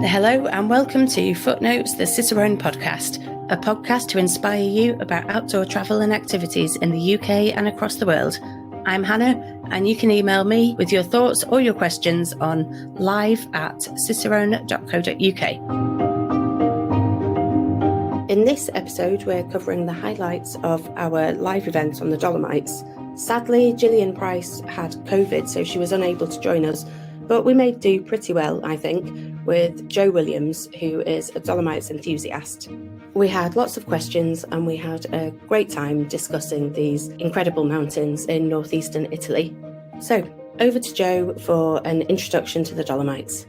Hello and welcome to Footnotes, the Cicerone podcast, a podcast to inspire you about outdoor travel and activities in the UK and across the world. I'm Hannah, and you can email me with your thoughts or your questions on live@cicerone.co.uk. In this episode, we're covering the highlights of our live event on the Dolomites. Sadly, Gillian Price had COVID, so she was unable to join us, but we made do pretty well, I think, with Joe Williams, who is a Dolomites enthusiast. We had lots of questions and we had a great time discussing these incredible mountains in northeastern Italy. So, over to Joe for an introduction to the Dolomites.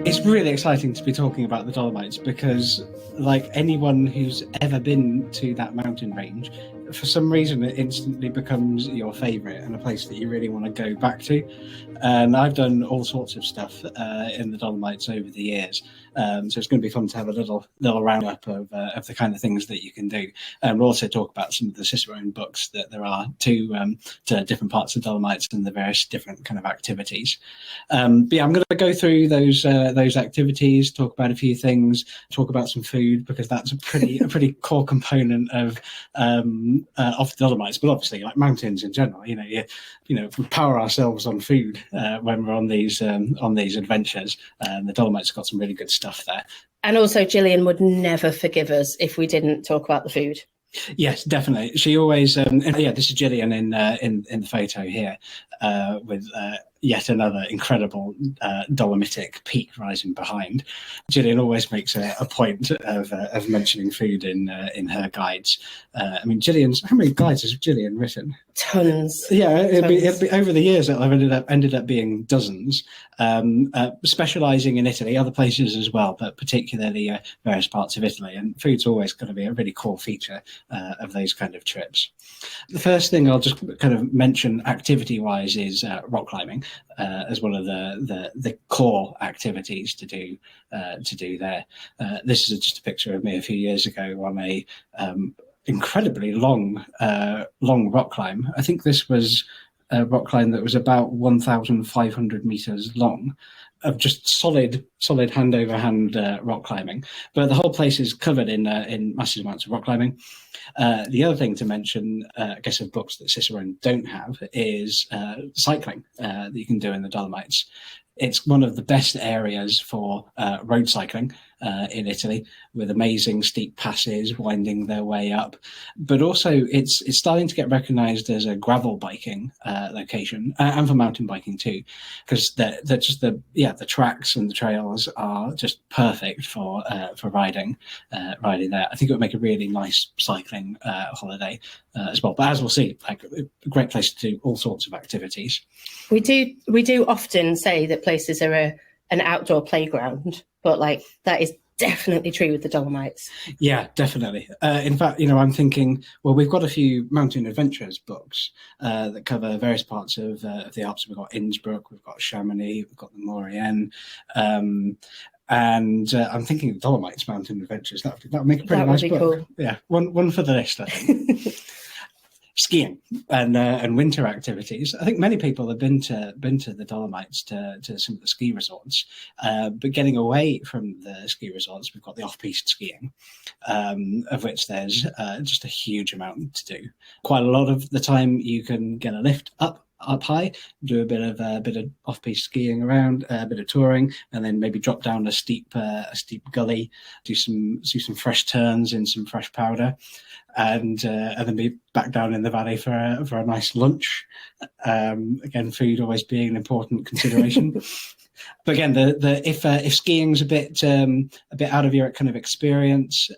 It's really exciting to be talking about the Dolomites because, like anyone who's ever been to that mountain range, for some reason it instantly becomes your favourite and a place that you really want to go back to. And I've done all sorts of stuff in the Dolomites over the years, so it's going to be fun to have a little roundup of the kind of things that you can do. And we'll also talk about some of the Cicerone books that there are to different parts of Dolomites and the various different kind of activities. But yeah, I'm going to go through those activities, talk about a few things, talk about some food because that's a pretty core component of the Dolomites. But obviously, like mountains in general, we power ourselves on food when we're on these adventures. The Dolomites have got some really good stuff there. And also, Gillian would never forgive us if we didn't talk about the food. Yes, definitely. She always, this is Gillian in the photo here with yet another incredible Dolomitic peak rising behind. Gillian always makes a point of mentioning food in her guides. How many guides has Gillian written? Tons. Yeah, it'd be over the years that I've ended up being dozens, specialising in Italy, other places as well, but particularly various parts of Italy. And food's always going to be a really core feature of those kind of trips. The first thing I'll just kind of mention activity-wise is rock climbing as one of the core activities to do there. This is just a picture of me a few years ago on a incredibly long rock climb. I think this was a rock climb that was about 1,500 meters long, of just solid hand over hand rock climbing. But the whole place is covered in massive amounts of rock climbing. The other thing to mention, I guess, of books that Cicerone don't have is cycling that you can do in the Dolomites. It's one of the best areas for road cycling in Italy, with amazing steep passes winding their way up. But also, it's starting to get recognised as a gravel biking location and for mountain biking too, because the tracks and the trails are just perfect for riding there. I think it would make a really nice cycling holiday as well. But as we'll see, like a great place to do all sorts of activities. We do often say that places are an outdoor playground, but like that is definitely true with the Dolomites. Yeah, definitely. In fact, I'm thinking, well, we've got a few mountain adventures books that cover various parts of the Alps. We've got Innsbruck, we've got Chamonix, we've got the Maurienne. And I'm thinking Dolomites Mountain Adventures. That would make a pretty nice book. Cool. Yeah, one for the list, I think. Skiing and winter activities. I think many people have been to the Dolomites to some of the ski resorts, but getting away from the ski resorts, we've got the Off-Piste Skiing, of which there's just a huge amount to do. Quite a lot of the time, you can get a lift up high, do a bit of off-piste skiing around, a bit of touring, and then maybe drop down a steep gully, do some fresh turns in some fresh powder, and then be back down in the valley for a nice lunch. Again, food always being an important consideration. But again, if skiing's a bit out of your kind of experience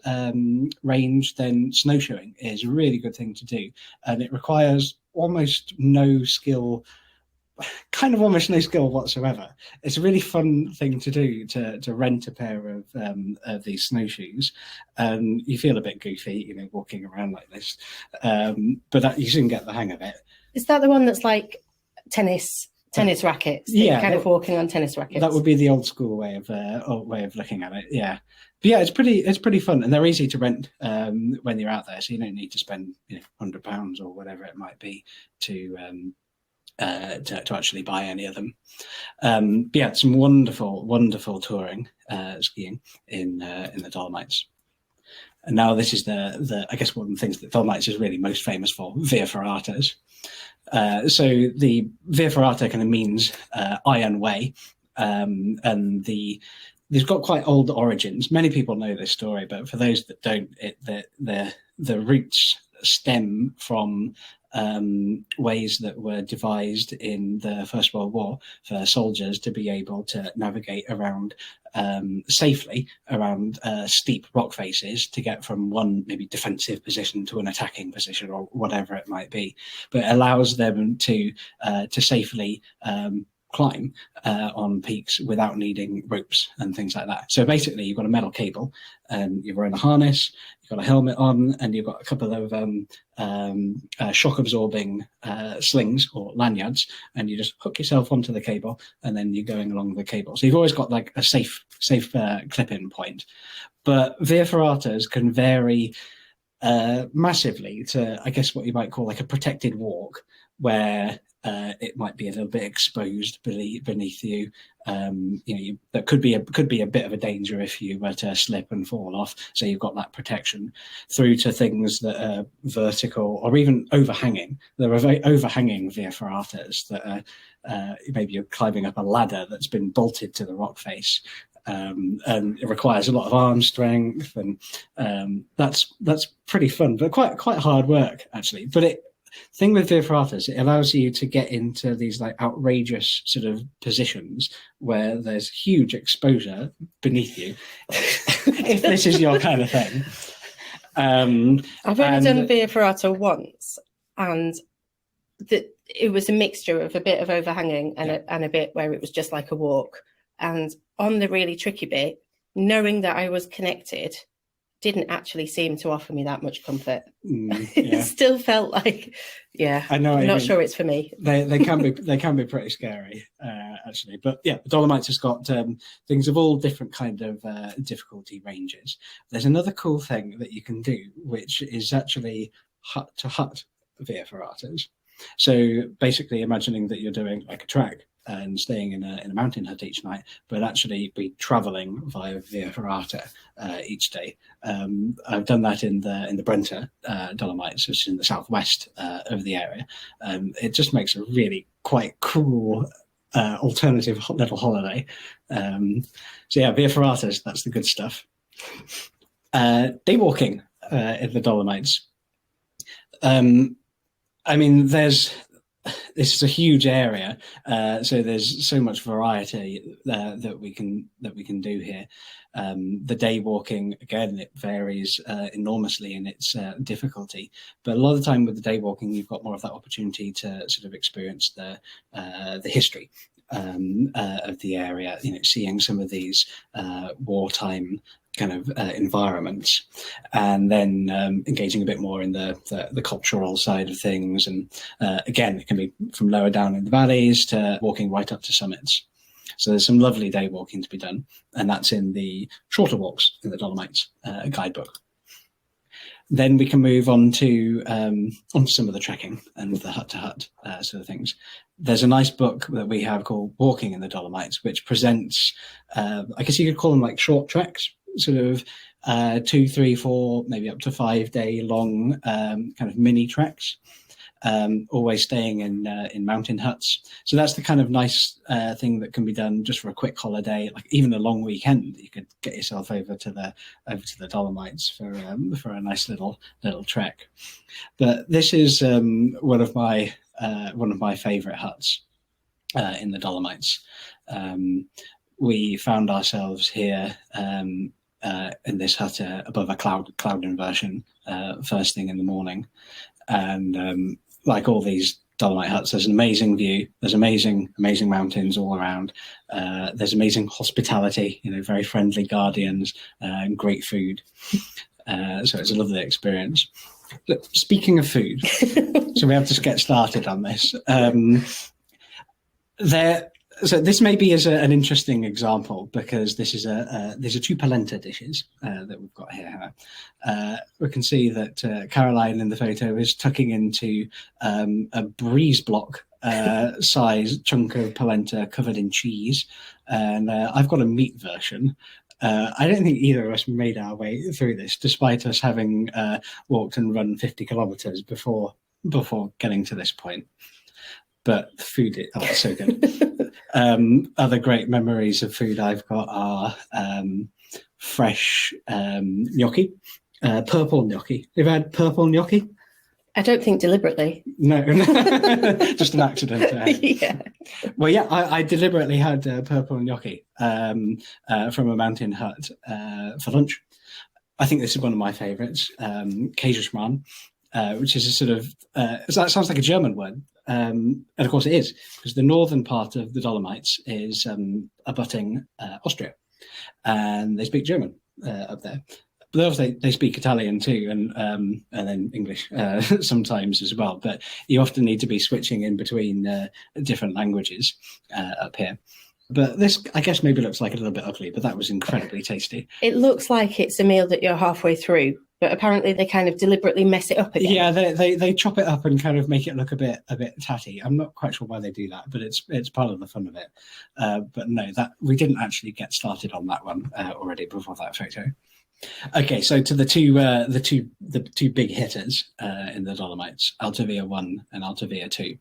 range, then snowshoeing is a really good thing to do, and it requires almost no skill whatsoever. It's a really fun thing to do, to rent a pair of these snowshoes, and you feel a bit goofy, walking around like this, but you soon get the hang of it. Is that the one that's like tennis rackets? Yeah, kind of walking on tennis rackets. That would be the old school way of looking at it. Yeah, but yeah, it's pretty fun, and they're easy to rent when you're out there, so you don't need to spend £100 or whatever it might be to to actually buy any of them. But yeah, some wonderful touring skiing in the Dolomites. And now this is the I guess one of the things that Dolomites is really most famous for, Via Ferratas. So the Via Ferrata kind of means iron way, and they've got quite old origins. Many people know this story, but for those that don't, the roots stem from ways that were devised in the First World War for soldiers to be able to navigate around safely around steep rock faces to get from one maybe defensive position to an attacking position or whatever it might be. But it allows them to safely climb on peaks without needing ropes and things like that. So basically, you've got a metal cable, and you're wearing a harness, you've got a helmet on, and you've got a couple of shock-absorbing slings or lanyards, and you just hook yourself onto the cable, and then you're going along the cable. So you've always got like a safe clip-in point. But Via Ferratas can vary massively to, I guess, what you might call like a protected walk, where it might be a little bit exposed beneath you. That could be a bit of a danger if you were to slip and fall off. So you've got that protection, through to things that are vertical or even overhanging. There are very overhanging Via Ferratas that are maybe you're climbing up a ladder that's been bolted to the rock face. And it requires a lot of arm strength, and that's pretty fun, but quite hard work actually. But thing with Via Ferratas, it allows you to get into these like outrageous sort of positions where there's huge exposure beneath you, if this is your kind of thing. I've only done Via Ferrata once, and it was a mixture of a bit of overhanging and a bit where it was just like a walk. And on the really tricky bit, knowing that I was connected didn't actually seem to offer me that much comfort. It still felt like, I know. I'm not sure it's for me. They can be pretty scary, actually. But yeah, the Dolomites has got things of all different kind of difficulty ranges. There's another cool thing that you can do, which is actually hut to hut Via Ferratas. So basically, imagining that you're doing like a trek and staying in a mountain hut each night, but actually be travelling via Via Ferrata each day. I've done that in the Brenta Dolomites, which is in the southwest of the area. It just makes a really quite cool alternative little holiday. So yeah, Via Ferratas, that's the good stuff. Day walking in the Dolomites. I mean, this is a huge area, so there's so much variety that we can do here. The day walking, again, it varies enormously in its difficulty, but a lot of the time with the day walking, you've got more of that opportunity to sort of experience the history of the area. Seeing some of these wartime kind of environments, and then engaging a bit more in the cultural side of things. And again, it can be from lower down in the valleys to walking right up to summits. So there's some lovely day walking to be done, and that's in the Shorter Walks in the Dolomites guidebook. Then we can move on to some of the trekking and the hut-to-hut sort of things. There's a nice book that we have called Walking in the Dolomites, which presents, I guess you could call them like short treks, sort of 2, 3, 4, maybe up to 5 day long kind of mini treks, always staying in mountain huts. So that's the kind of nice thing that can be done just for a quick holiday, like even a long weekend. You could get yourself over to the Dolomites for a nice little trek. But this is one of my favorite huts in the Dolomites. We found ourselves here in this hut above a cloud inversion first thing in the morning, and like all these Dolomite huts, there's an amazing view. There's amazing mountains all around. There's amazing hospitality, very friendly guardians, and great food. So it's a lovely experience. Look, speaking of food, so we have to get started on this. So this maybe is an interesting example, because these are two polenta dishes that we've got here. We can see that Caroline in the photo is tucking into a breeze block size chunk of polenta covered in cheese, and I've got a meat version. I don't think either of us made our way through this, despite us having walked and run 50 kilometres before getting to this point. But the food, it's so good. Other great memories of food I've got are fresh gnocchi, purple gnocchi. Have you had purple gnocchi? I don't think deliberately. No, just an accident. Yeah. Well, yeah, I deliberately had purple gnocchi from a mountain hut for lunch. I think this is one of my favourites, Käseschmarrn, which is a sort of, that sounds like a German word. And of course it is, because the northern part of the Dolomites is abutting Austria, and they speak German up there. But obviously they speak Italian too, and then English sometimes as well. But you often need to be switching in between different languages up here. But this, I guess, maybe looks like a little bit ugly, but that was incredibly tasty. It looks like it's a meal that you're halfway through, but apparently they kind of deliberately mess it up again. Yeah, they chop it up and kind of make it look a bit tatty. I'm not quite sure why they do that, but it's part of the fun of it. But no, that we didn't actually get started on that one already before that photo. Okay, so to the two big hitters in the Dolomites, Alta Via 1 and Alta Via 2.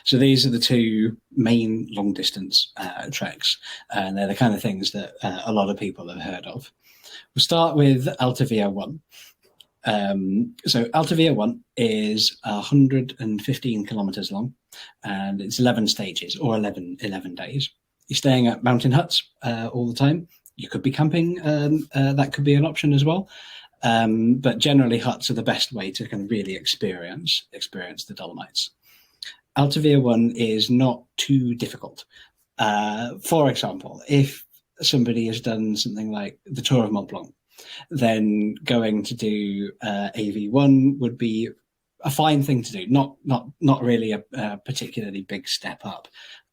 So these are the two main long distance treks, and they're the kind of things that a lot of people have heard of. We'll start with Alta Via 1. So Alta Via 1 is 115 kilometers long, and it's 11 stages or 11 days. You're staying at mountain huts all the time. You could be camping, that could be an option as well. But generally huts are the best way to kind of really experience the Dolomites. Alta Via 1 is not too difficult. For example, if somebody has done something like the Tour of Mont Blanc, then going to do AV1 would be a fine thing to do, not really a particularly big step up.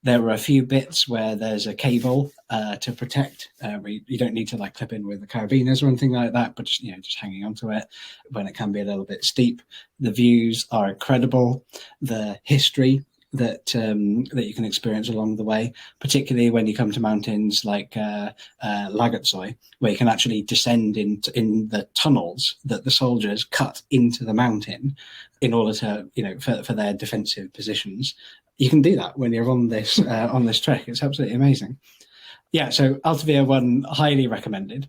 There are a few bits where there's a cable to protect. You don't need to like clip in with the carabiners or anything like that, but just hanging onto it when it can be a little bit steep. The views are incredible. The history that you can experience along the way, particularly when you come to mountains like Lagertsoi, where you can actually descend in the tunnels that the soldiers cut into the mountain in order to for their defensive positions. You can do that when you're on this trek. It's absolutely amazing. Yeah, so Alta Via 1, highly recommended.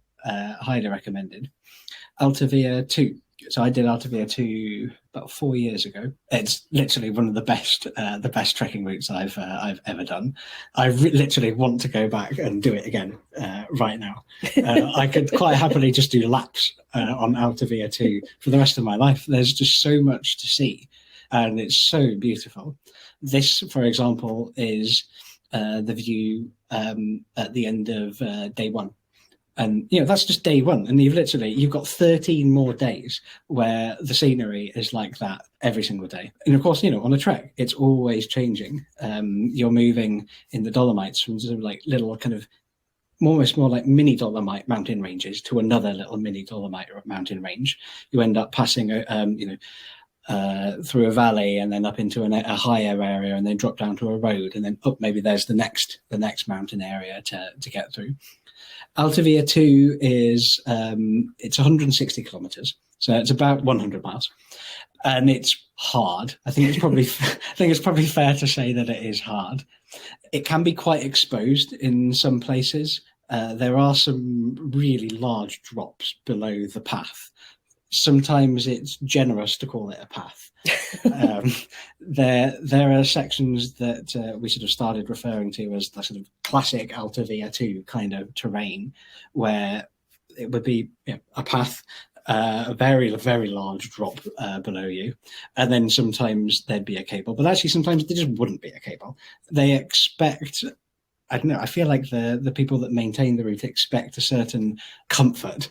Alta Via 2. So I did Alta Via 2 about 4 years ago. It's literally one of the best trekking routes I've ever done. I literally want to go back and do it again right now. I could quite happily just do laps on Alta Via 2 for the rest of my life. There's just so much to see, and it's so beautiful. This, for example, is the view at the end of day one. And, that's just day one. And you've got 13 more days where the scenery is like that every single day. And of course, on a trek, it's always changing. You're moving in the Dolomites from sort of like little kind of almost more like mini Dolomite mountain ranges to another little mini Dolomite mountain range. You end up passing, through a valley and then up into a higher area and then drop down to a road and then up maybe there's the next mountain area to get through. Alta Via 2 is it's 160 kilometers, so it's about 100 miles, and it's hard. I think it's probably fair to say that it is hard. It can be quite exposed in some places. There are some really large drops below the path. Sometimes it's generous to call it a path. There are sections that we sort of started referring to as the sort of classic Alta Via 2 kind of terrain, where it would be a path, a very, very large drop below you. And then sometimes there'd be a cable, but actually sometimes there just wouldn't be a cable. They expect... I don't know. I feel like the people that maintain the route expect a certain comfort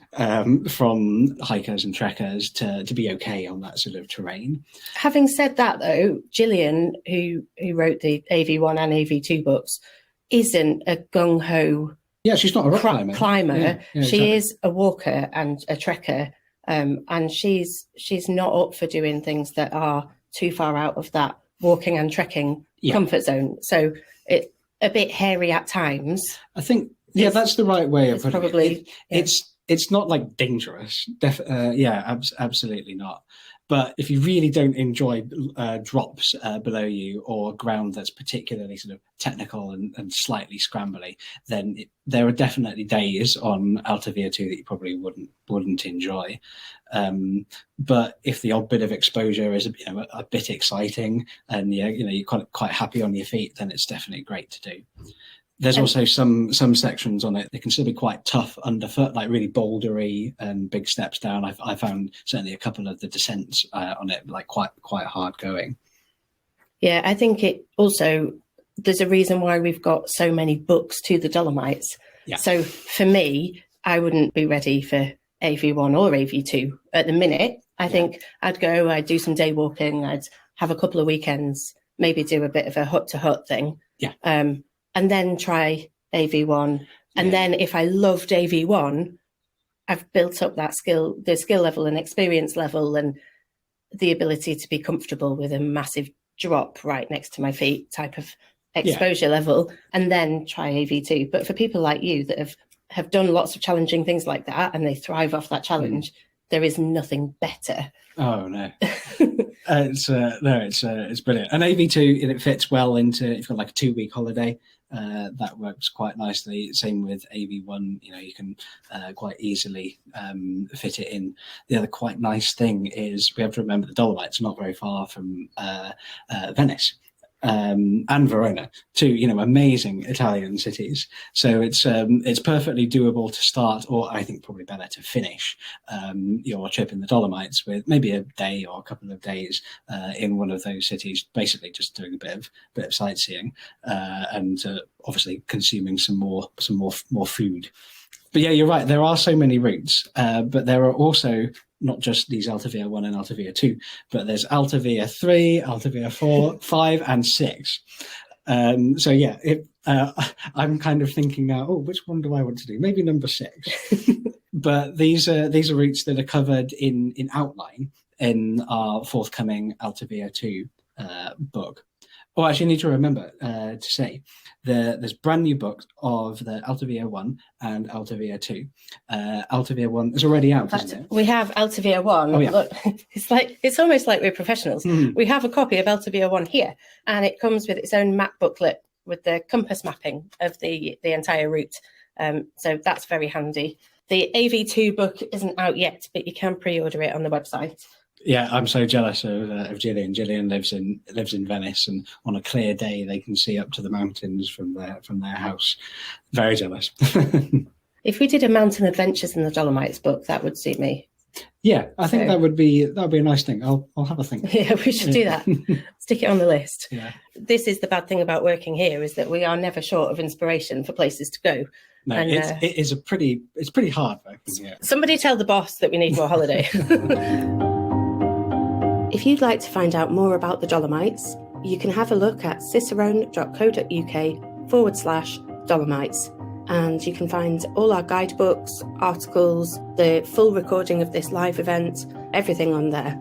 from hikers and trekkers to be okay on that sort of terrain. Having said that, though, Gillian, who wrote the AV1 and AV2 books, isn't a gung-ho. Yeah, she's not a rock climber. Yeah, she exactly. Is a walker and a trekker, and she's not up for doing things that are too far out of that walking and trekking comfort zone. So it's a bit hairy at times. I think, that's the right way of putting probably, it. It's not like dangerous. Absolutely not. But if you really don't enjoy drops below you or ground that's particularly sort of technical and slightly scrambly, then there are definitely days on Alta Via 2 that you probably wouldn't enjoy. But if the odd bit of exposure is a bit exciting and you're quite happy on your feet, then it's definitely great to do. There's also some sections on it that can still be quite tough underfoot, like really bouldery and big steps down. I found certainly a couple of the descents on it like quite hard going. Yeah, I think it also, there's a reason why we've got so many books to the Dolomites. Yeah. So for me, I wouldn't be ready for AV1 or AV2 at the minute. I think I'd do some day walking, I'd have a couple of weekends, maybe do a bit of a hut-to-hut thing. Yeah. And then try AV1. And then if I loved AV1, I've built up the skill level and experience level and the ability to be comfortable with a massive drop right next to my feet type of exposure level, and then try AV2. But for people like you that have done lots of challenging things like that and they thrive off that challenge, there is nothing better. Oh, no. It's brilliant. And AV2, it fits well into, if you've got like a 2-week holiday, that works quite nicely. Same with AV1, you can quite easily fit it in. The other quite nice thing is we have to remember the Dolomites are not very far from Venice. And Verona, two amazing Italian cities. So it's perfectly doable to start, or I think probably better to finish your trip in the Dolomites with maybe a day or a couple of days in one of those cities, basically just doing a bit of sightseeing and obviously consuming some more food. But yeah, you're right. There are so many routes, but there are also not just these Alta Via 1 and Alta Via 2, but there's Alta Via 3, Alta Via 4, 5, and 6. So yeah, I'm kind of thinking now, which one do I want to do? Maybe number 6. But these are routes that are covered in outline in our forthcoming Alta Via 2 book. Oh, actually, I need to remember to say there's brand new books of the Alta Via 1 and Alta Via 2. Alta Via 1 is already out, isn't it? We have Alta Via 1. Oh, yeah. Look, it's almost like we're professionals. We have a copy of Alta Via 1 here, and it comes with its own map booklet with the compass mapping of the entire route. So that's very handy. The AV2 book isn't out yet, but you can pre-order it on the website. Yeah, I'm so jealous of Gillian. Gillian lives in Venice, and on a clear day they can see up to the mountains from their house. Very jealous. If we did a mountain adventures in the Dolomites book, that would suit me. Yeah, I think that would be a nice thing. I'll have a think. Yeah, we should do that. Stick it on the list. Yeah. This is the bad thing about working here, is that we are never short of inspiration for places to go. No, and, it's pretty hard working here. Somebody tell the boss that we need more holiday. If you'd like to find out more about the Dolomites, you can have a look at cicerone.co.uk/Dolomites, and you can find all our guidebooks, articles, the full recording of this live event, everything on there.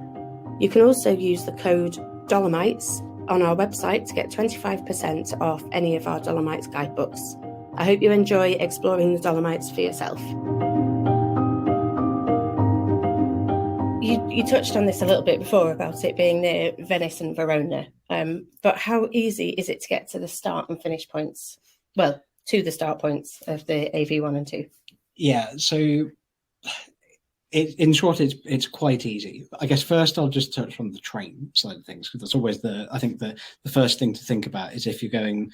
You can also use the code Dolomites on our website to get 25% off any of our Dolomites guidebooks. I hope you enjoy exploring the Dolomites for yourself. You touched on this a little bit before about it being near Venice and Verona, but how easy is it to get to the start and finish points? Well, to the start points of the AV1 and 2? Yeah, so in short, it's quite easy. I guess first I'll just touch on the train side of things, because that's always the first thing to think about is if you're going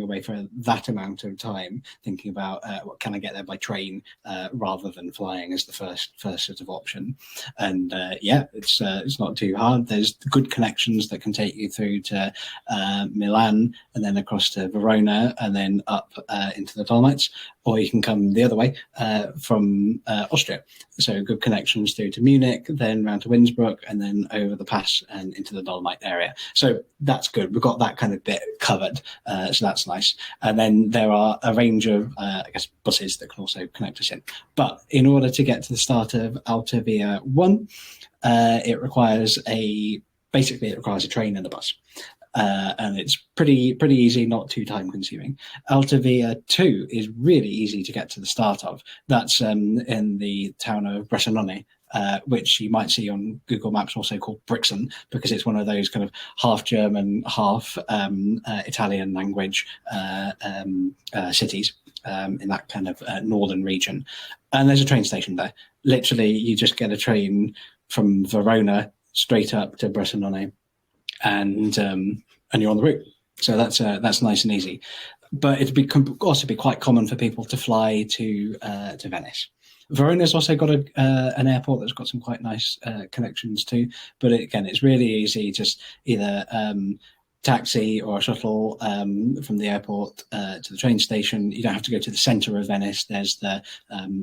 away for that amount of time, thinking about what can I get there by train rather than flying as the first sort of option. And it's not too hard. There's good connections that can take you through to Milan and then across to Verona and then up into the Dolomites, or you can come the other way from Austria. So good connections through to Munich, then round to Innsbruck, and then over the pass and into the Dolomite area. So that's good. We've got that kind of bit covered. So that's nice. And then there are a range of, buses that can also connect us in. But in order to get to the start of Alta Via 1, it requires a basically it requires a train and a bus. And it's pretty easy, not too time consuming. Alta Via 2 is really easy to get to the start of. That's in the town of Bressanone, which you might see on Google Maps also called Brixen, because it's one of those kind of half German, half Italian language cities in that kind of northern region. And there's a train station there. Literally, you just get a train from Verona straight up to Bressanone, and you're on the route. So that's nice and easy. But it'd also be quite common for people to fly to Venice. Verona's also got an airport that's got some quite nice connections too. But again, it's really easy. Just either taxi or a shuttle from the airport to the train station. You don't have to go to the centre of Venice. There's the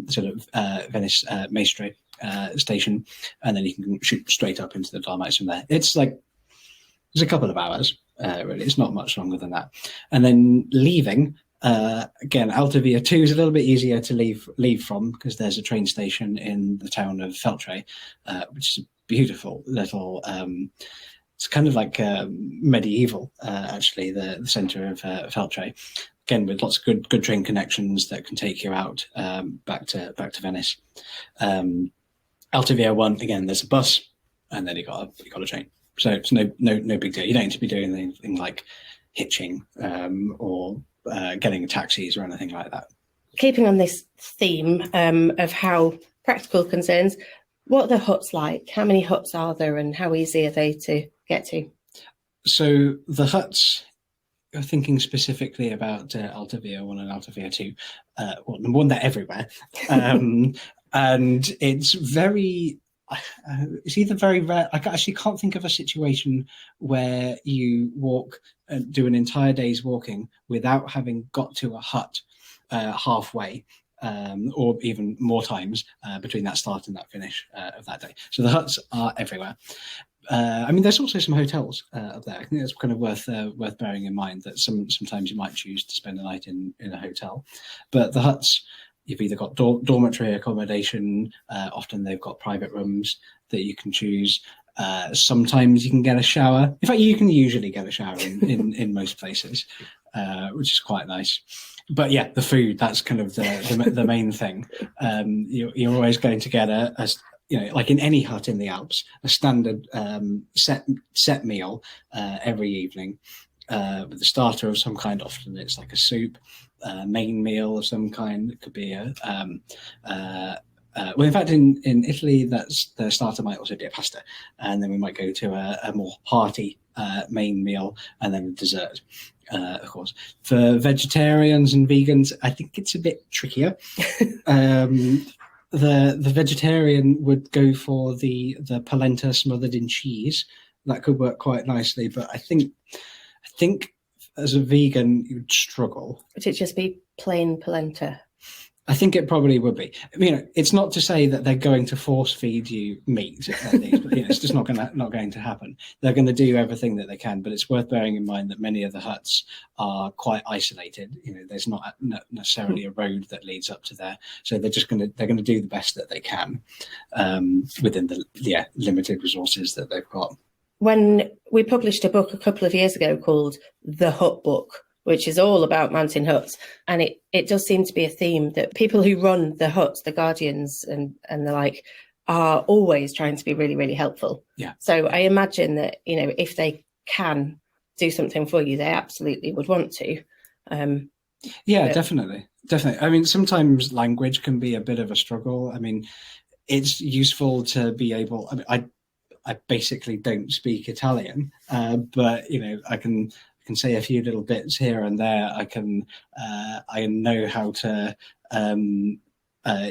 sort of Venice Maestro station, and then you can shoot straight up into the Dolomites from there. It's a couple of hours, really. It's not much longer than that. And then leaving, again, Alta Via 2 is a little bit easier to leave from, because there's a train station in the town of Feltre, which is a beautiful little... it's kind of like medieval, actually, the centre of Feltre. Again, with lots of good train connections that can take you out back to Venice. Alta Via 1, again, there's a bus, and then you got a train. So it's no big deal. You don't need to be doing anything like hitching or getting taxis or anything like that. Keeping on this theme of how practical concerns, what are the huts like? How many huts are there, and how easy are they to get to? So the huts, you're thinking specifically about Alta Via 1 and Alta Via 2. Well, number one, they're everywhere. And it's very... it's either very rare. I actually can't think of a situation where you walk and do an entire day's walking without having got to a hut halfway, or even more times between that start and that finish of that day. So the huts are everywhere. I mean, there's also some hotels up there. I think that's kind of worth bearing in mind, that sometimes you might choose to spend the night in a hotel, but the huts, you've either got dormitory accommodation. Often they've got private rooms that you can choose. Sometimes you can get a shower. In fact, you can usually get a shower in most places, which is quite nice. But yeah, the food, that's kind of the main thing. You're always going to get a like in any hut in the Alps, a standard set meal every evening, with a starter of some kind. Often it's like a soup, main meal of some kind. It could be well, in fact, in Italy, that's the starter might also be a pasta, and then we might go to a more hearty main meal, and then a dessert. Of course, for vegetarians and vegans, I think it's a bit trickier. The vegetarian would go for the polenta smothered in cheese. That could work quite nicely, but I think as a vegan, you'd struggle. Would it just be plain polenta? I think it probably would be. It's not to say that they're going to force feed you meat at these, but it's just not going to happen. They're going to do everything that they can, but it's worth bearing in mind that many of the huts are quite isolated. There's not necessarily a road that leads up to there, so they're going to do the best that they can within the limited resources that they've got. When we published a book a couple of years ago called The Hut Book, which is all about mountain huts, and it does seem to be a theme that people who run the huts, the guardians and the like, are always trying to be really, really helpful. Yeah. So I imagine that, if they can do something for you, they absolutely would want to. Definitely. I mean, sometimes language can be a bit of a struggle. I mean, it's useful to be able... I basically don't speak Italian, but, I can say a few little bits here and there. I know how to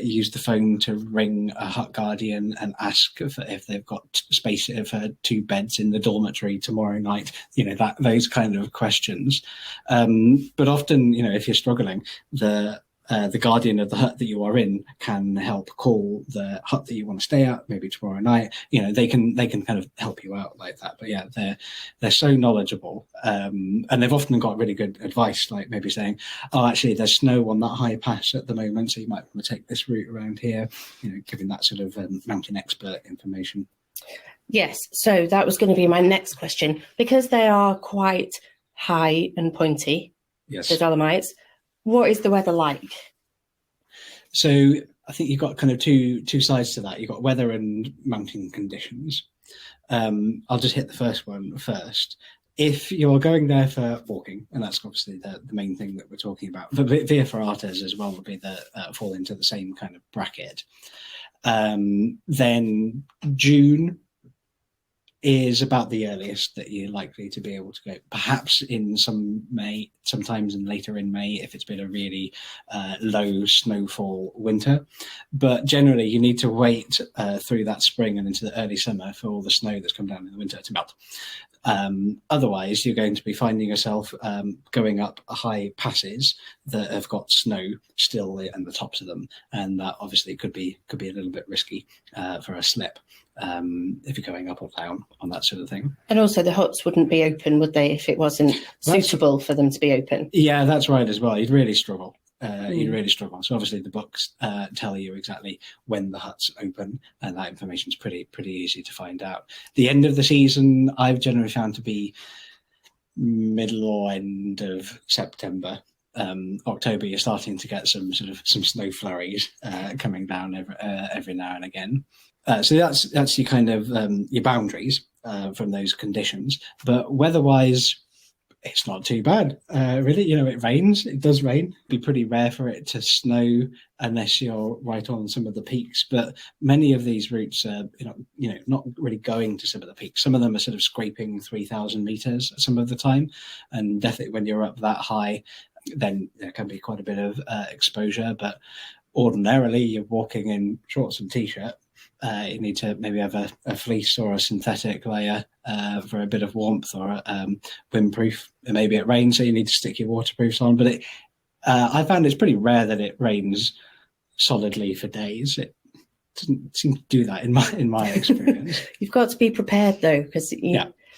use the phone to ring a hut guardian and ask if they've got space for 2 beds in the dormitory tomorrow night. Those kind of questions. But often, if you're struggling, the guardian of the hut that you are in can help call the hut that you want to stay at, maybe tomorrow night. They can kind of help you out like that. But yeah, they're so knowledgeable, and they've often got really good advice, like maybe saying, "Oh, actually, there's snow on that high pass at the moment, so you might want to take this route around here." Giving that sort of mountain expert information. Yes, so that was going to be my next question. Because they are quite high and pointy, Yes. the Dolomites, what is the weather like? So I think you've got kind of two sides to that. You've got weather and mountain conditions. I'll just hit the first one first. If you're going there for walking, and that's obviously the main thing that we're talking about, but via ferratas as well would be fall into the same kind of bracket. Then June is about the earliest that you're likely to be able to go. Perhaps in some May, sometimes later in May if it's been a really low snowfall winter. But generally you need to wait through that spring and into the early summer for all the snow that's come down in the winter to melt. Otherwise, you're going to be finding yourself going up high passes that have got snow still in the tops of them, and that obviously could be a little bit risky for a slip if you're going up or down on that sort of thing. And also, the huts wouldn't be open, would they, if it wasn't suitable for them to be open? Yeah, that's right as well. You'd really struggle. You'd really struggle. So obviously the books tell you exactly when the huts open, and that information is pretty easy to find out. The end of the season I've generally found to be middle or end of September. October you're starting to get some snow flurries coming down every now and again. So that's your kind of your boundaries from those conditions. But weather-wise, it's not too bad, really. It rains. It does rain. It'd be pretty rare for it to snow unless you're right on some of the peaks. But many of these routes are, not really going to some of the peaks. Some of them are sort of scraping 3,000 meters some of the time, and definitely when you're up that high, then there can be quite a bit of exposure. But ordinarily, you're walking in shorts and t-shirt. You need to maybe have a fleece or a synthetic layer for a bit of warmth, or windproof. Maybe it rains, so you need to stick your waterproofs on. But I found it's pretty rare that it rains solidly for days. It doesn't seem to do that in my experience. You've got to be prepared though, because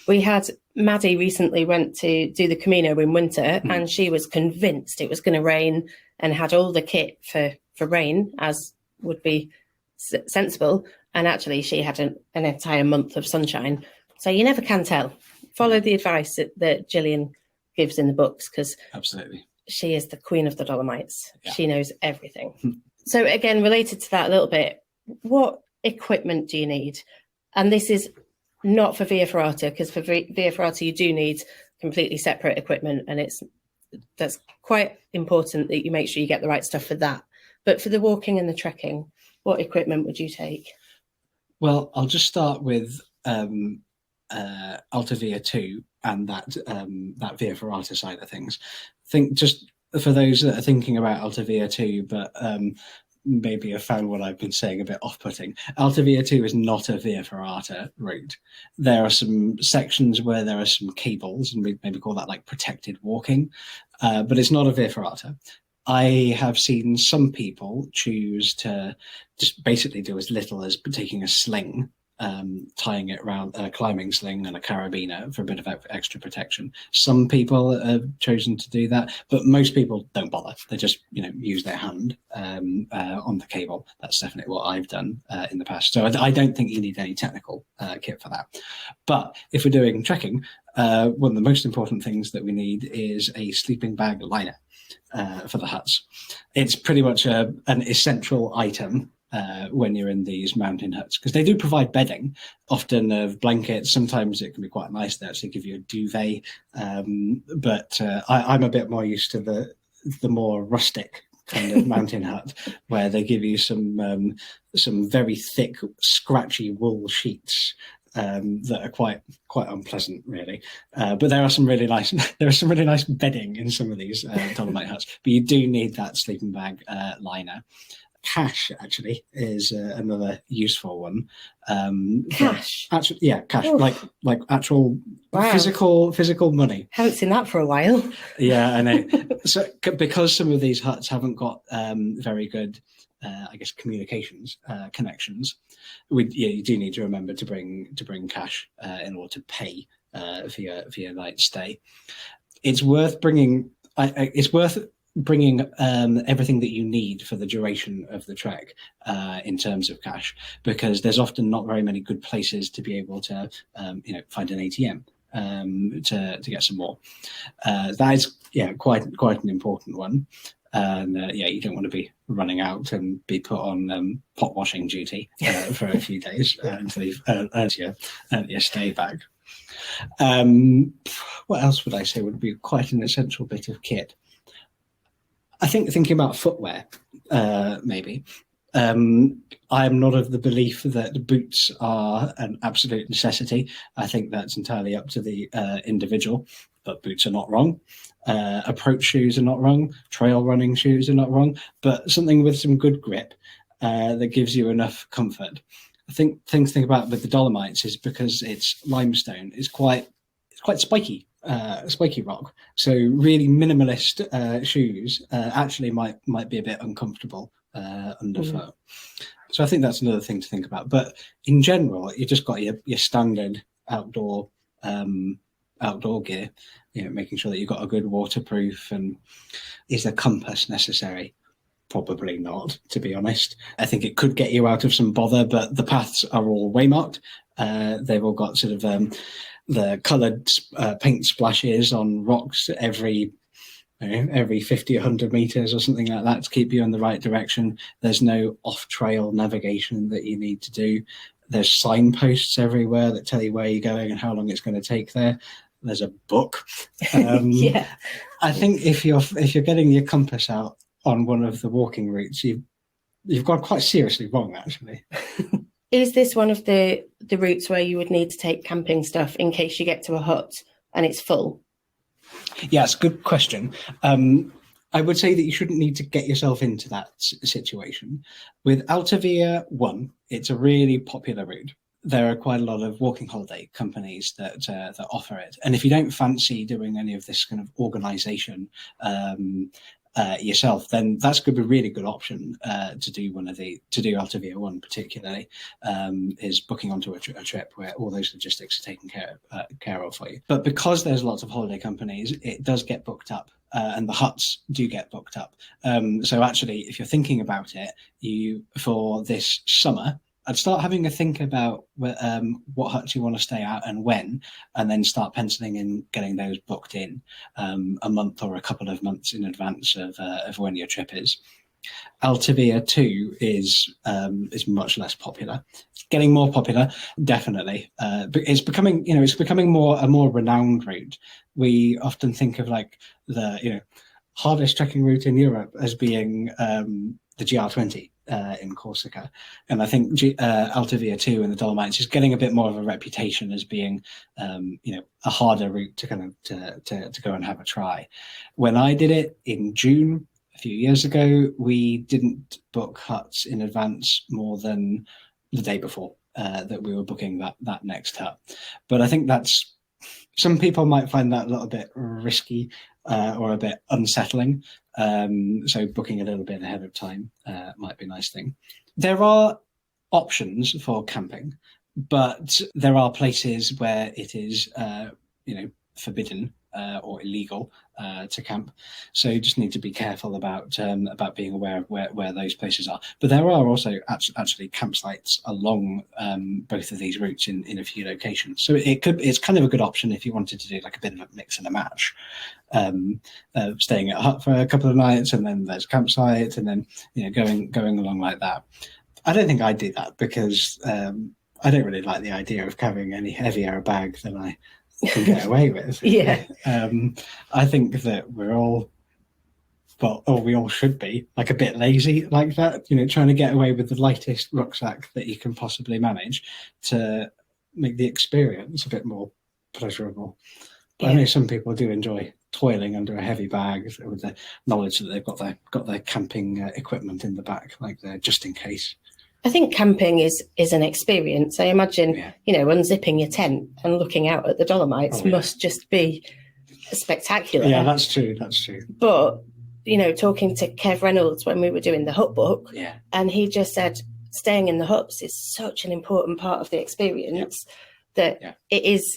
we had Maddie recently went to do the Camino in winter, and she was convinced it was going to rain and had all the kit for rain, as would be sensible, and actually she had an entire month of sunshine. So you never can tell. Follow the advice that Gillian gives in the books, because absolutely she is the queen of the Dolomites. Yeah. She knows everything. So again, related to that a little bit, what equipment do you need? And this is not for Via Ferrata, because for Via Ferrata you do need completely separate equipment, and that's quite important that you make sure you get the right stuff for that. But for the walking and the trekking, what equipment would you take? Well, I'll just start with Alta Via 2 and that Via Ferrata side of things. I think just for those that are thinking about Alta Via 2, but maybe have found what I've been saying a bit off-putting, Alta Via 2 is not a Via Ferrata route. There are some sections where there are some cables, and we maybe call that like protected walking, but it's not a Via Ferrata. I have seen some people choose to just basically do as little as taking a sling, tying it around a climbing sling and a carabiner for a bit of extra protection. Some people have chosen to do that, but most people don't bother. They just, use their hand on the cable. That's definitely what I've done in the past. So I don't think you need any technical kit for that. But if we're doing trekking, one of the most important things that we need is a sleeping bag liner. For the huts. It's pretty much an essential item when you're in these mountain huts, because they do provide bedding, often of blankets. Sometimes it can be quite nice to actually give you a duvet, but I'm a bit more used to the more rustic kind of mountain hut, where they give you some very thick, scratchy wool sheets that are quite unpleasant, really. But there are some really nice bedding in some of these Dolomite huts. But you do need that sleeping bag liner. Cash actually is another useful one. Cash, actually, yeah, cash. Oof. like actual physical money. Haven't seen that for a while. Yeah, I know. So because some of these huts haven't got very good, communications connections, you do need to remember to bring cash in order to pay for your night stay. It's worth bringing. It's worth bringing everything that you need for the duration of the trek in terms of cash, because there's often not very many good places to be able to find an ATM to get some more. That is quite an important one. And you don't want to be running out and be put on pot washing duty for a few days until you've earned your stay back. What else would I say would be quite an essential bit of kit? I think thinking about footwear, maybe. I am not of the belief that boots are an absolute necessity. I think that's entirely up to the individual, but boots are not wrong. Approach shoes are not wrong. Trail running shoes are not wrong, but something with some good grip that gives you enough comfort. I think things to think about with the Dolomites is because it's limestone, it's quite spiky rock. So really minimalist shoes actually might be a bit uncomfortable underfoot. So I think that's another thing to think about. But in general, you just got your standard outdoor gear, making sure that you've got a good waterproof. And is a compass necessary? Probably not, to be honest. I think it could get you out of some bother, but the paths are all waymarked. They've all got sort of the coloured paint splashes on rocks every 50, 100 metres or something like that to keep you in the right direction. There's no off-trail navigation that you need to do. There's signposts everywhere that tell you where you're going and how long it's going to take there. There's a book. I think if you're getting your compass out on one of the walking routes, you've gone quite seriously wrong, actually. Is this one of the routes where you would need to take camping stuff in case you get to a hut and it's full? Yeah, it's a good question. I would say that you shouldn't need to get yourself into that situation. With Altavia 1, it's a really popular route. There are quite a lot of walking holiday companies that offer it. And if you don't fancy doing any of this kind of organisation yourself, then that's going to be a really good option to do Altavia 1 particularly, is booking onto a trip where all those logistics are taken care of for you. But because there's lots of holiday companies, it does get booked up, and the huts do get booked up. So actually, if you're thinking about it, for this summer, I'd start having a think about what huts you want to stay at and when, and then start penciling in getting those booked in a month or a couple of months in advance of when your trip is. Altavia 2 is much less popular. It's getting more popular, definitely. But it's becoming a more renowned route. We often think of like the hardest trekking route in Europe as being the GR20 in Corsica, and I think Altavia 2 in the Dolomites is getting a bit more of a reputation as being a harder route to kind of to go and have a try. When I did it in June a few years ago, we didn't book huts in advance more than the day before that we were booking that next hut. But I think some people might find that a little bit risky or a bit unsettling. So booking a little bit ahead of time might be a nice thing. There are options for camping, but there are places where it is forbidden or illegal to camp. So you just need to be careful about being aware of where those places are. But there are also actually campsites along both of these routes in a few locations. So it's kind of a good option if you wanted to do like a bit of a mix and a match. Staying at a hut for a couple of nights, and then there's campsite, and then going along like that. I don't think I'd do that because I don't really like the idea of carrying any heavier a bag than I can get away with. I think that we all should be like a bit lazy like that, trying to get away with the lightest rucksack that you can possibly manage to make the experience a bit more pleasurable. But I know some people do enjoy toiling under a heavy bag with the knowledge that they've got their camping equipment in the back, like they're just in case. I think camping is an experience. I imagine, unzipping your tent and looking out at the Dolomites must just be spectacular. Yeah, that's true. But, talking to Kev Reynolds when we were doing the hut book, and he just said staying in the huts is such an important part of the experience that it is,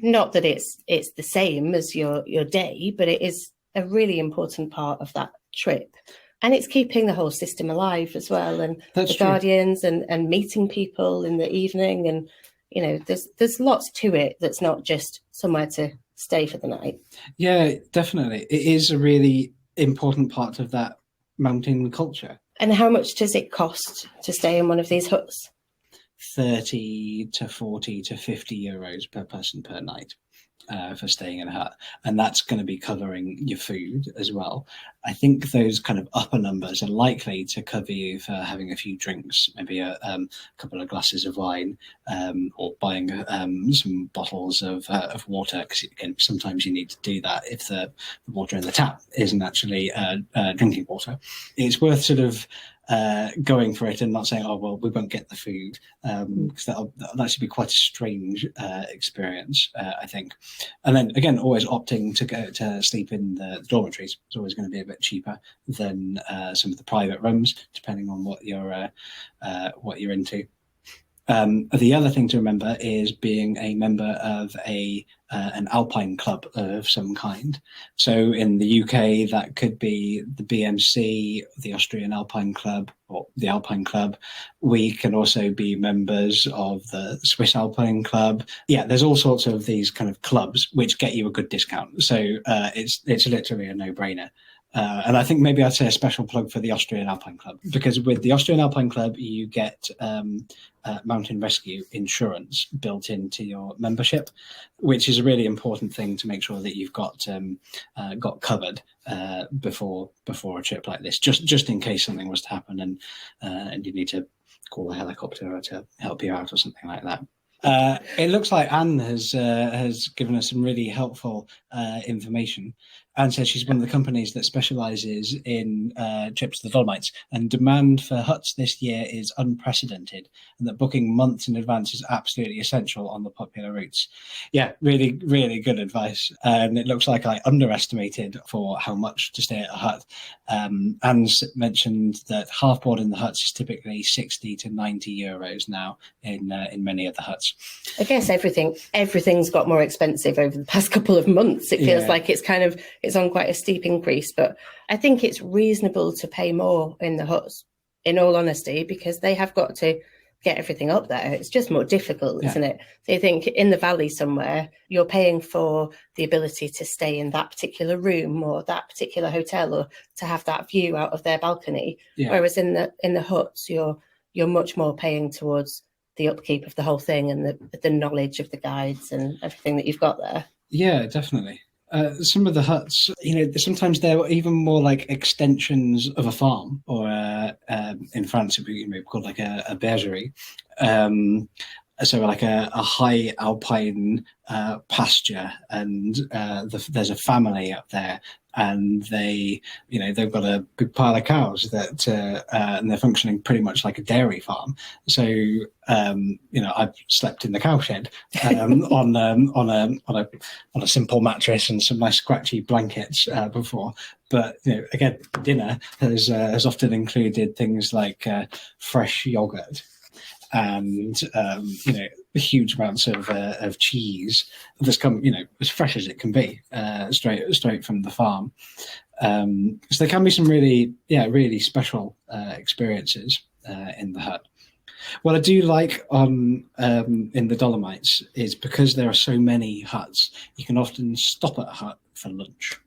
not that it's the same as your day, but it is a really important part of that trip. And it's keeping the whole system alive as well. And That's the true. guardians and meeting people in the evening. And, there's lots to it that's not just somewhere to stay for the night. Yeah, definitely. It is a really important part of that mountain culture. And how much does it cost to stay in one of these huts? 30 to 40 to 50 euros per person per night for staying in a hut. And that's going to be covering your food as well. I think those kind of upper numbers are likely to cover you for having a few drinks, maybe a couple of glasses of wine, or buying some bottles of water, because again, sometimes you need to do that if the water in the tap isn't actually drinking water. It's worth sort of going for it and not saying, oh, well, we won't get the food, because that'll actually be quite a strange experience, I think. And then again, always opting to go to sleep in the dormitories is always going to be a bit cheaper than some of the private rooms, depending on what you're into. The other thing to remember is being a member of an alpine club of some kind. So in the UK, that could be the BMC, the Austrian Alpine Club, or the Alpine Club. We can also be members of the Swiss Alpine Club. Yeah, there's all sorts of these kind of clubs which get you a good discount. So it's literally a no-brainer. And I think maybe I'd say a special plug for the Austrian Alpine Club, because with the Austrian Alpine Club, you get mountain rescue insurance built into your membership, which is a really important thing to make sure that you've got covered before a trip like this, just in case something was to happen and you need to call a helicopter to help you out or something like that. It looks like Anne has given us some really helpful information. Anne says she's one of the companies that specialises in trips to the Dolomites, and demand for huts this year is unprecedented, and that booking months in advance is absolutely essential on the popular routes. Yeah, really, really good advice. And it looks like I underestimated for how much to stay at a hut. Anne's mentioned that half board in the huts is typically 60 to 90 euros now in many of the huts. I guess everything's got more expensive over the past couple of months. It feels like it's on quite a steep increase, but I think it's reasonable to pay more in the huts, in all honesty, because they have got to get everything up there. It's just more difficult, isn't it? So you think in the valley somewhere, you're paying for the ability to stay in that particular room or that particular hotel, or to have that view out of their balcony. Whereas in the huts, you're much more paying towards the upkeep of the whole thing and the knowledge of the guides and everything that you've got there. Yeah, definitely. Some of the huts, sometimes they're even more like extensions of a farm, or in France it would be called like a bergerie. So like a high alpine pasture, and there's a family up there, and they've got a big pile of cows that and they're functioning pretty much like a dairy farm. So I've slept in the cowshed on a simple mattress and some nice scratchy blankets before. But again, dinner has often included things like fresh yogurt and huge amounts of cheese that's come as fresh as it can be, straight from the farm. So there can be some really special experiences in the hut. What I do like in the Dolomites is, because there are so many huts, you can often stop at a hut for lunch.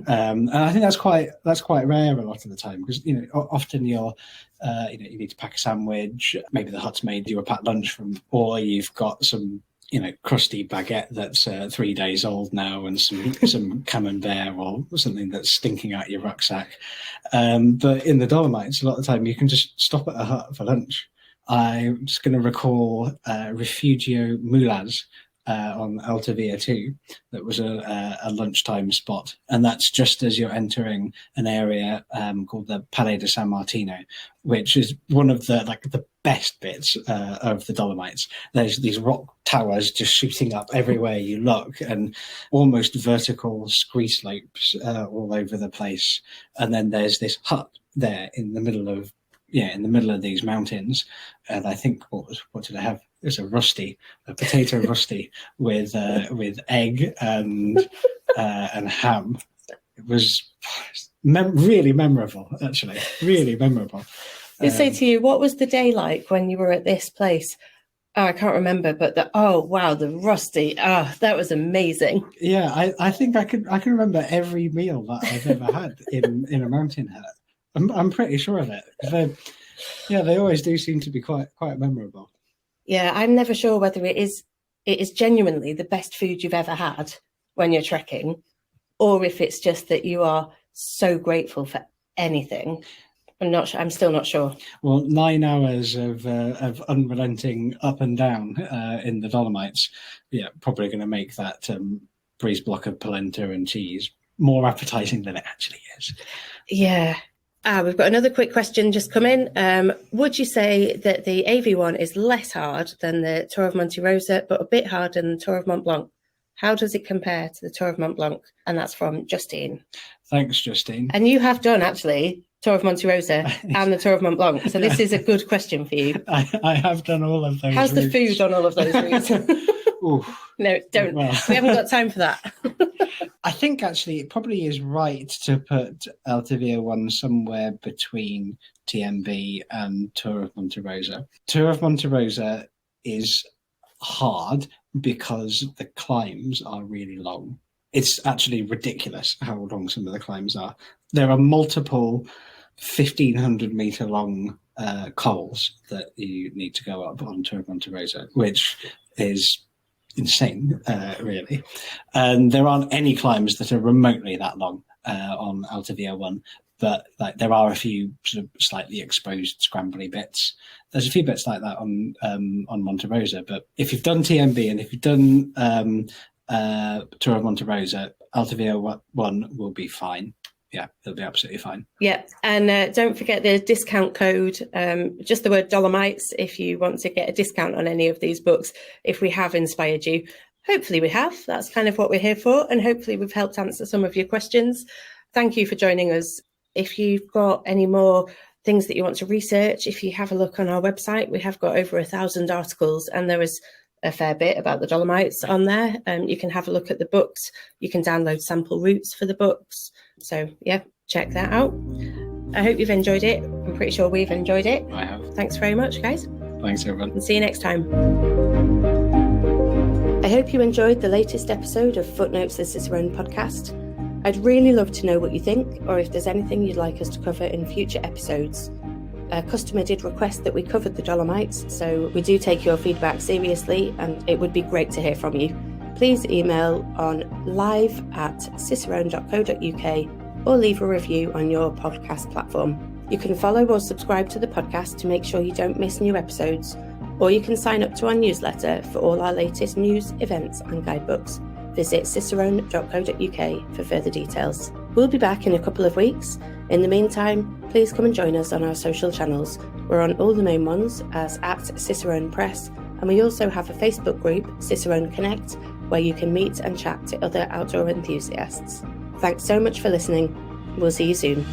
And I think that's quite rare a lot of the time, because often you need to pack a sandwich. Maybe the hut's made you a packed lunch or you've got some crusty baguette that's 3 days old now, and some camembert or something that's stinking out your rucksack. But in the Dolomites, a lot of the time you can just stop at a hut for lunch. I'm just going to recall Refugio Mulaz on Alta Via 2. That was a lunchtime spot, and that's just as you're entering an area called the Palais De San Martino, which is one of the best bits of the Dolomites. There's these rock towers just shooting up everywhere you look, and almost vertical scree slopes all over the place. And then there's this hut there in the middle of these mountains. And I think what did I have? It was a potato rusty with egg and ham. It was really memorable, actually, really memorable. I say to you, what was the day like when you were at this place? Oh, I can't remember, but the rusty. Oh, that was amazing. Yeah, I think I can remember every meal that I've ever had in a mountain hut. I'm pretty sure of it. They always do seem to be quite memorable. Yeah, I'm never sure whether it is genuinely the best food you've ever had when you're trekking, or if it's just that you are so grateful for anything. I'm not sure. I'm still not sure. Well, 9 hours of unrelenting up and down in the Dolomites, probably going to make that braised block of polenta and cheese more appetizing than it actually is. Yeah. We've got another quick question just come in. Would you say that the AV1 is less hard than the Tour of Monte Rosa, but a bit harder than the Tour of Mont Blanc? How does it compare to the Tour of Mont Blanc? And that's from Justine. Thanks, Justine. And you have done, actually, Tour of Monte Rosa and the Tour of Mont Blanc. So this is a good question for you. I have done all of those How's routes. the food on all of those routes? No, don't. Well. We haven't got time for that. I think, actually, it probably is right to put Altavia 1 somewhere between TMB and Tour of Monte Rosa. Tour of Monte Rosa is hard because the climbs are really long. It's actually ridiculous how long some of the climbs are. There are multiple 1,500 meter long cols that you need to go up on Tour of Monte Rosa, which is insane, really. And there aren't any climbs that are remotely that long on Altavia 1, but there are a few sort of slightly exposed scrambly bits. There's a few bits like that on Monte Rosa, but if you've done TMB and if you've done Tour of Monte Rosa, Altavia 1 will be fine. Yeah, it'll be absolutely fine. Yeah, and don't forget the discount code, just the word Dolomites, if you want to get a discount on any of these books, if we have inspired you. Hopefully we have. That's kind of what we're here for, and hopefully we've helped answer some of your questions. Thank you for joining us. If you've got any more things that you want to research, if you have a look on our website, we have got over 1,000 articles, and there is a fair bit about the Dolomites on there. You can have a look at the books. You can download sample routes for the books. So, yeah, check that out. I hope you've enjoyed it. I'm pretty sure we've enjoyed it. I have. Thanks very much, guys. Thanks, everyone. And see you next time. I hope you enjoyed the latest episode of Footnotes, the Cicerone podcast. I'd really love to know what you think, or if there's anything you'd like us to cover in future episodes. A customer did request that we covered the Dolomites, so we do take your feedback seriously, and it would be great to hear from you. Please email on live@cicerone.co.uk or leave a review on your podcast platform. You can follow or subscribe to the podcast to make sure you don't miss new episodes, or you can sign up to our newsletter for all our latest news, events and guidebooks. Visit cicerone.co.uk for further details. We'll be back in a couple of weeks. In the meantime, please come and join us on our social channels. We're on all the main ones as @Cicerone Press, and we also have a Facebook group, Cicerone Connect, where you can meet and chat to other outdoor enthusiasts. Thanks so much for listening. We'll see you soon.